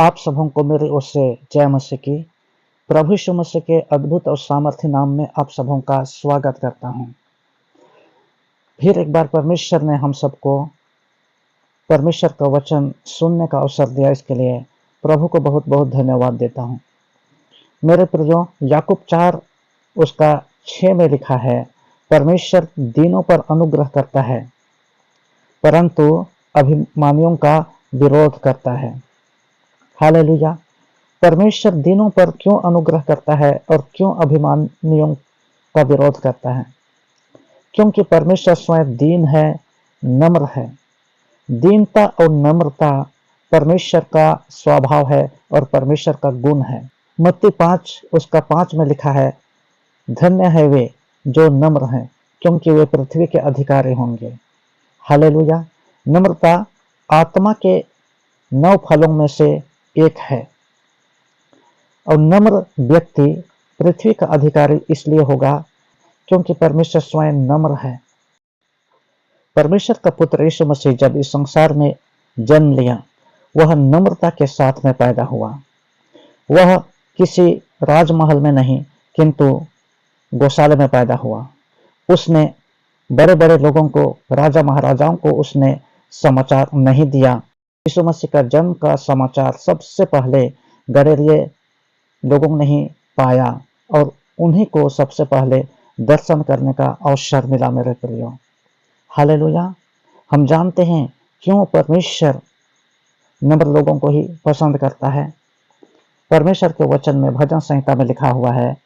आप सबों को मेरी ओर से जय मसीह की। प्रभु यीशु मसीह के अद्भुत और सामर्थ्य नाम में आप सबों का स्वागत करता हूं। फिर एक बार परमेश्वर ने हम सबको परमेश्वर का वचन सुनने का अवसर दिया, इसके लिए प्रभु को बहुत बहुत धन्यवाद देता हूं। मेरे प्रियो, याकूब 4 उसका 6 में लिखा है, परमेश्वर दीनों पर अनुग्रह करता है परंतु अभिमानियों का विरोध करता है। हालेलुया। परमेश्वर दीनों पर क्यों अनुग्रह करता है और क्यों अभिमानियों का विरोध करता है? क्योंकि परमेश्वर स्वयं दीन है, नम्र है। दीनता और नम्रता परमेश्वर का स्वभाव है और परमेश्वर का गुण है। मत्ती 5 उसका 5 में लिखा है, धन्य है वे जो नम्र हैं, क्योंकि वे पृथ्वी के अधिकारी होंगे। हालेलुया। नम्रता आत्मा के 9 फलों में से एक है और नम्र व्यक्ति पृथ्वी का अधिकारी इसलिए होगा क्योंकि परमेश्वर स्वयं नम्र है। परमेश्वर का पुत्र यीशु मसीह जब इस संसार में जन्म लिया, वह नम्रता के साथ में पैदा हुआ। वह किसी राजमहल में नहीं किंतु गौशाले में पैदा हुआ। उसने बड़े बड़े लोगों को, राजा महाराजाओं को उसने समाचार नहीं दिया। यीशु मसीह का जन्म का समाचार सबसे पहले गलीलीय लोगों ने ही पाया और उन्हीं को सबसे पहले दर्शन करने का अवसर मिला। मेरे प्रियो, हालेलुया। हम जानते हैं क्यों परमेश्वर नम्र लोगों को ही पसंद करता है। परमेश्वर के वचन में भजन संहिता में लिखा हुआ है,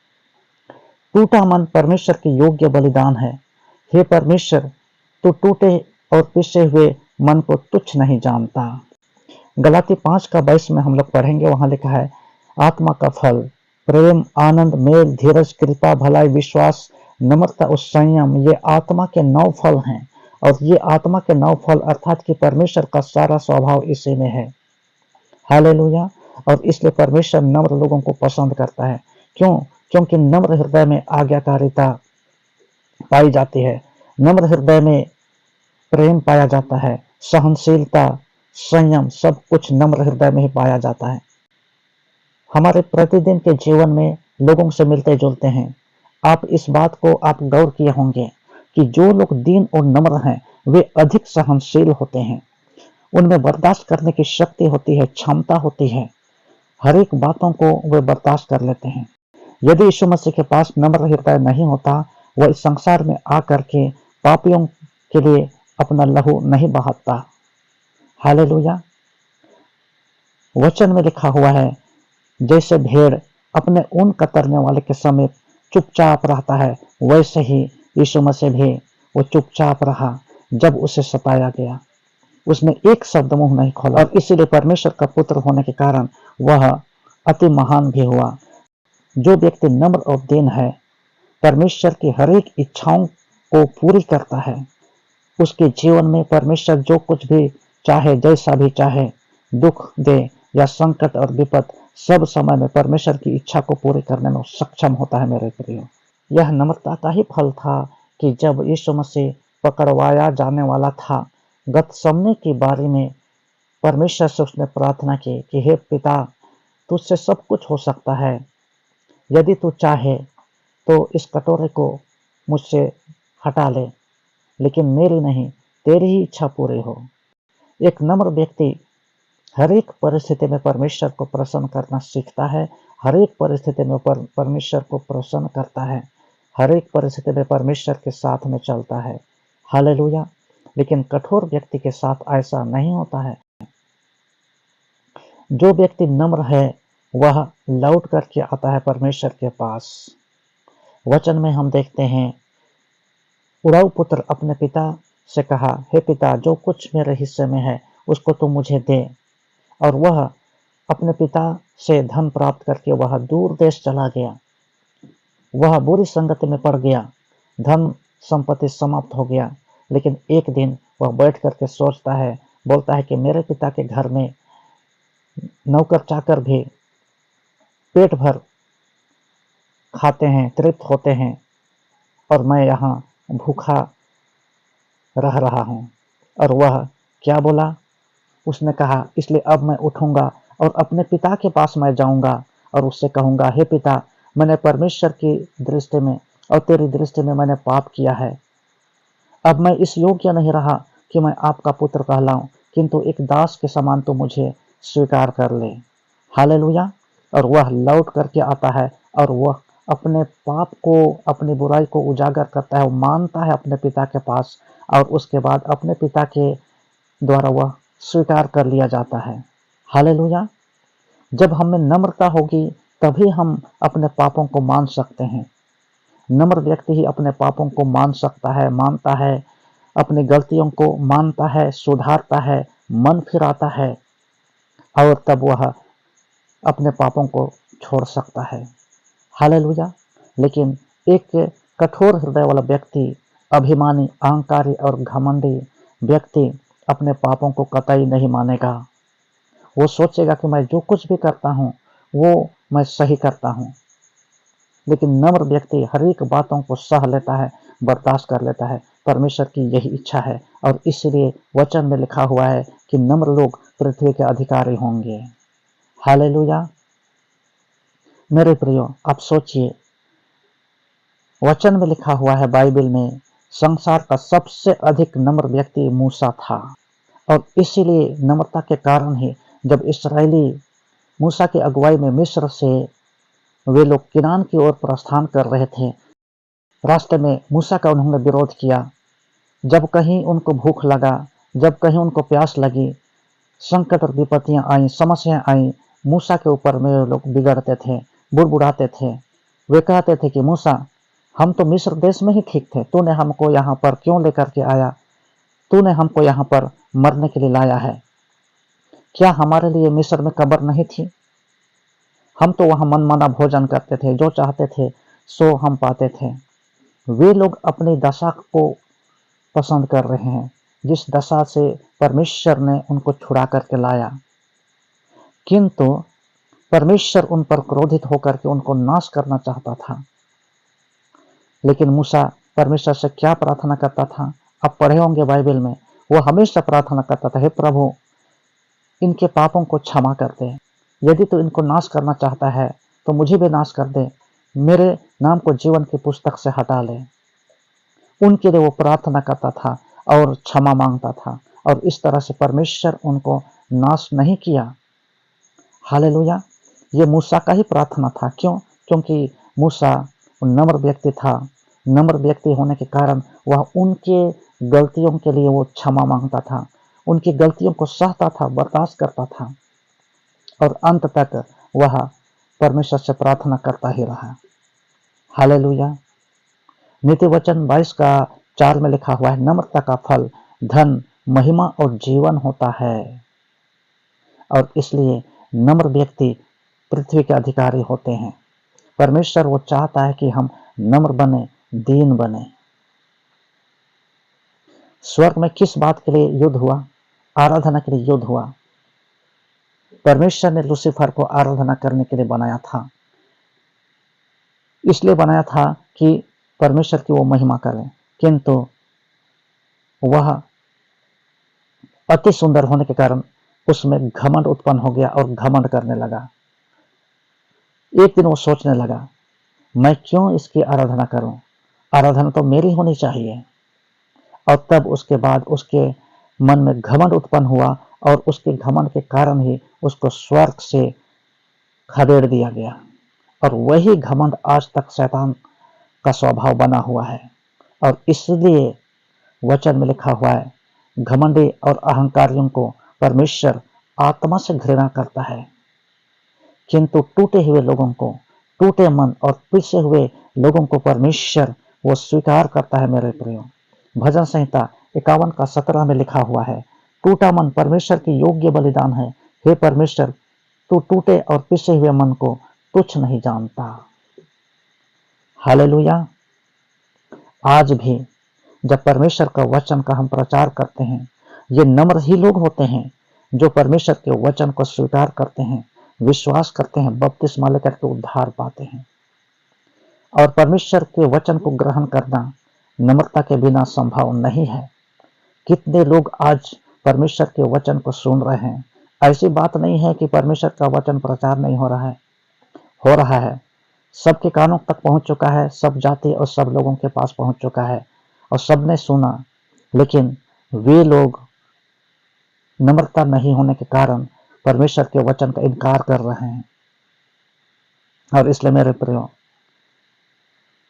टूटा मन परमेश्वर के योग्य बलिदान है। हे परमेश्वर, तू टूटे और पिसे हुए मन को तुच्छ नहीं जानता। गलाती 5 का 22 में हम लोग पढ़ेंगे, वहां लिखा है, आत्मा का फल प्रेम, आनंद, मेल, धीरज, कृपा, भलाई, विश्वास, नम्रता और संयम, ये आत्मा के 9 फल हैं। और ये आत्मा के 9 फल अर्थात कि परमेश्वर का सारा स्वभाव इसी में है। हालेलुया। और इसलिए परमेश्वर नम्र लोगों को पसंद करता है। क्यों? क्योंकि नम्र हृदय में आज्ञाकारिता पाई जाती है। नम्र हृदय में प्रेम पाया जाता है, सहनशीलता, संयम, सब कुछ नम्र हृदय में ही पाया जाता है। हमारे प्रतिदिन के जीवन में लोगों से मिलते जुलते हैं। आप इस बात को आप गौर किए होंगे कि जो लोग दीन और नम्र हैं वे अधिक सहनशील होते हैं। उनमें बर्दाश्त करने की शक्ति होती है, क्षमता होती है। हर एक बातों को वे बर्दाश्त कर लेते हैं। यदि यीशु मसीह के पास नम्र हृदय नहीं होता, वह इस संसार में आकर के पापियों के लिए अपना लहू नहीं बहाता। हालेलुया। वचन में लिखा हुआ है, जैसे भेड़ अपने ऊन कतरने वाले के समीप चुपचाप रहता है, वैसे ही यीशु मसीह भी वो चुपचाप रहा जब उसे सताया गया। उसने एक शब्द मुंह नहीं खोला और इसीलिए परमेश्वर का पुत्र होने के कारण वह अति महान भी हुआ। जो व्यक्ति नम्र और दीन है, परमेश्वर की हर एक इच्छाओं को पूरी करता है। उसके जीवन में परमेश्वर जो कुछ भी चाहे, जैसा भी चाहे, दुख दे या संकट और विपद, सब समय में परमेश्वर की इच्छा को पूरी करने में सक्षम होता है। मेरे प्रियो, यह नम्रता का ही फल था कि जब यीशु मसीह पकड़वाया जाने वाला था, गतसमने की बारी में परमेश्वर से उसने प्रार्थना की कि हे पिता, तुझसे सब कुछ हो सकता है, यदि तू चाहे तो इस कटोरे को मुझसे हटा ले, लेकिन मेरी नहीं, तेरी ही इच्छा पूरी हो। एक नम्र व्यक्ति हर एक परिस्थिति में परमेश्वर को प्रसन्न करना सीखता है। हर एक परिस्थिति में परमेश्वर को प्रसन्न करता है। हर एक परिस्थिति में परमेश्वर के साथ में चलता है। हालेलुया। लेकिन कठोर व्यक्ति के साथ ऐसा नहीं होता है। जो व्यक्ति नम्र है वह लौट करके आता है परमेश्वर के पास। वचन में हम देखते हैं, उड़ाऊ पुत्र अपने पिता से कहा, हे पिता, जो कुछ मेरे हिस्से में है उसको तू मुझे दे। और वह अपने पिता से धन प्राप्त करके वह दूर देश चला गया। वह बुरी संगति में पड़ गया, धन संपत्ति समाप्त हो गया। लेकिन एक दिन वह बैठ करके सोचता है, बोलता है कि मेरे पिता के घर में नौकर चाकर भी पेट भर खाते हैं, तृप्त होते हैं, और मैं यहाँ भूखा रह रहा हूँ। और वह क्या बोला? उसने कहा, इसलिए अब मैं उठूंगा और अपने पिता के पास मैं जाऊंगा और उससे कहूंगा, हे पिता, मैंने परमेश्वर की दृष्टि में और तेरी दृष्टि में मैंने पाप किया है। अब मैं इस योग्य नहीं रहा कि मैं आपका पुत्र कहलाऊं, किंतु एक दास के समान तो मुझे स्वीकार कर ले। हालेलुया। और वह लौट करके आता है और वह अपने पाप को, अपनी बुराई को उजागर करता है, वो मानता है अपने पिता के पास, और उसके बाद अपने पिता के द्वारा वह स्वीकार कर लिया जाता है। हालेलुया। जब हमें नम्रता होगी तभी हम अपने पापों को मान सकते हैं। नम्र व्यक्ति ही अपने पापों को मान सकता है, मानता है, अपनी गलतियों को मानता है, सुधारता है, मन फिराता है, और तब वह अपने पापों को छोड़ सकता है। हालेलुया। लेकिन एक कठोर हृदय वाला व्यक्ति, अभिमानी, अहंकारी और घमंडी व्यक्ति अपने पापों को कतई नहीं मानेगा। वो सोचेगा कि मैं जो कुछ भी करता हूँ वो मैं सही करता हूँ। लेकिन नम्र व्यक्ति हर एक बातों को सह लेता है, बर्दाश्त कर लेता है। परमेश्वर की यही इच्छा है, और इसलिए वचन में लिखा हुआ है कि नम्र लोग पृथ्वी के अधिकारी होंगे। हालेलुया। मेरे प्रियो, आप सोचिए, वचन में लिखा हुआ है बाइबल में, संसार का सबसे अधिक नम्र व्यक्ति मूसा था, और इसीलिए नम्रता के कारण ही जब इस्राएली मूसा की अगुवाई में मिस्र से वे लोग किनान की ओर प्रस्थान कर रहे थे, रास्ते में मूसा का उन्होंने विरोध किया। जब कहीं उनको भूख लगा, जब कहीं उनको प्यास लगी, संकट और विपत्तियां आई, समस्याएं आई, मूसा के ऊपर में लोग बिगड़ते थे, बुड़बुड़ाते थे। वे कहते थे कि मूसा, हम तो मिस्र देश में ही ठीक थे, तूने हमको यहाँ पर क्यों लेकर के आया? तूने हमको यहाँ पर मरने के लिए लाया है। क्या हमारे लिए मिस्र में कब्र नहीं थी? हम तो वहां मनमाना भोजन करते थे, जो चाहते थे सो हम पाते थे। वे लोग अपनी दशा को पसंद कर रहे हैं, जिस दशा से परमेश्वर ने उनको छुड़ा करके लाया। किंतु परमेश्वर उन पर क्रोधित होकर के उनको नाश करना चाहता था। लेकिन मूसा परमेश्वर से क्या प्रार्थना करता था? आप पढ़े होंगे बाइबल में, वो हमेशा प्रार्थना करता था, हे प्रभु, इनके पापों को क्षमा कर दे। यदि तो इनको नाश करना चाहता है तो मुझे भी नाश कर दे, मेरे नाम को जीवन की पुस्तक से हटा ले। उनके लिए वो प्रार्थना करता था और क्षमा मांगता था, और इस तरह से परमेश्वर उनको नाश नहीं किया। हालेलुया। ये मूसा का ही प्रार्थना था। क्यों? क्योंकि मूसा नम्र व्यक्ति था। नम्र व्यक्ति होने के कारण वह उनके गलतियों के लिए वो क्षमा मांगता था, उनकी गलतियों को सहता था, बर्दाश्त करता था, और अंत तक वह परमेश्वर से प्रार्थना करता ही रहा। हालेलुया। नीति वचन 22 का 4 में लिखा हुआ है, नम्रता का फल धन, महिमा और जीवन होता है। और इसलिए नम्र व्यक्ति पृथ्वी के अधिकारी होते हैं। परमेश्वर वो चाहता है कि हम नम्र बने, दीन बने। स्वर्ग में किस बात के लिए युद्ध हुआ? आराधना के लिए युद्ध हुआ। परमेश्वर ने लूसीफर को आराधना करने के लिए बनाया था, इसलिए बनाया था कि परमेश्वर की वो महिमा करें। किंतु वह अति सुंदर होने के कारण उसमें घमंड उत्पन्न हो गया और घमंड करने लगा। एक दिन वो सोचने लगा, मैं क्यों इसकी आराधना करूं? आराधना तो मेरी होनी चाहिए। और तब उसके बाद उसके मन में घमंड उत्पन्न हुआ, और उसके घमंड के कारण ही उसको स्वर्ग से खदेड़ दिया गया। और वही घमंड आज तक शैतान का स्वभाव बना हुआ है। और इसलिए वचन में लिखा हुआ है, घमंडी और अहंकारियों को परमेश्वर आत्मा से घृणा करता है, किंतु टूटे हुए लोगों को, टूटे मन और पिसे हुए लोगों को परमेश्वर वो स्वीकार करता है। मेरे प्रियो, भजन संहिता 51 का 17 में लिखा हुआ है, टूटा मन परमेश्वर की योग्य बलिदान है। हे परमेश्वर, तू टूटे और पिसे हुए मन को तुच्छ नहीं जानता। हालेलुया। आज भी जब परमेश्वर का वचन का हम प्रचार करते हैं, ये नम्र ही लोग होते हैं जो परमेश्वर के वचन को स्वीकार करते हैं, विश्वास करते हैं, बपतिस्मा लेकर के उद्धार पाते हैं। और परमेश्वर के वचन को ग्रहण करना नम्रता के बिना संभव नहीं है। कितने लोग आज परमेश्वर के वचन को सुन रहे हैं, ऐसी बात नहीं है कि परमेश्वर का वचन प्रचार नहीं हो रहा है, हो रहा है। सबके कानों तक पहुंच चुका है, सब जाति और सब लोगों के पास पहुंच चुका है और सबने सुना, लेकिन वे लोग नम्रता नहीं होने के कारण परमेश्वर के वचन का इनकार कर रहे हैं। और इसलिए मेरे प्रियो,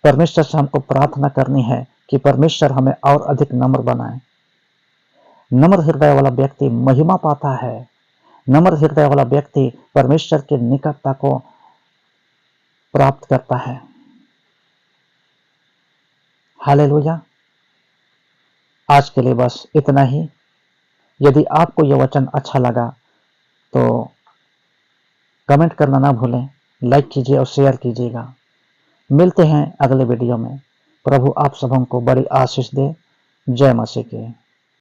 परमेश्वर से हमको प्रार्थना करनी है कि परमेश्वर हमें और अधिक नम्र बनाए। नम्र हृदय वाला व्यक्ति महिमा पाता है। नम्र हृदय वाला व्यक्ति परमेश्वर की निकटता को प्राप्त करता है। हालेलुया। आज के लिए बस इतना ही। यदि आपको यह वचन अच्छा लगा तो कमेंट करना ना भूलें, लाइक कीजिए और शेयर कीजिएगा। मिलते हैं अगले वीडियो में। प्रभु आप सबों को बड़ी आशीष दे। जय मसीह की।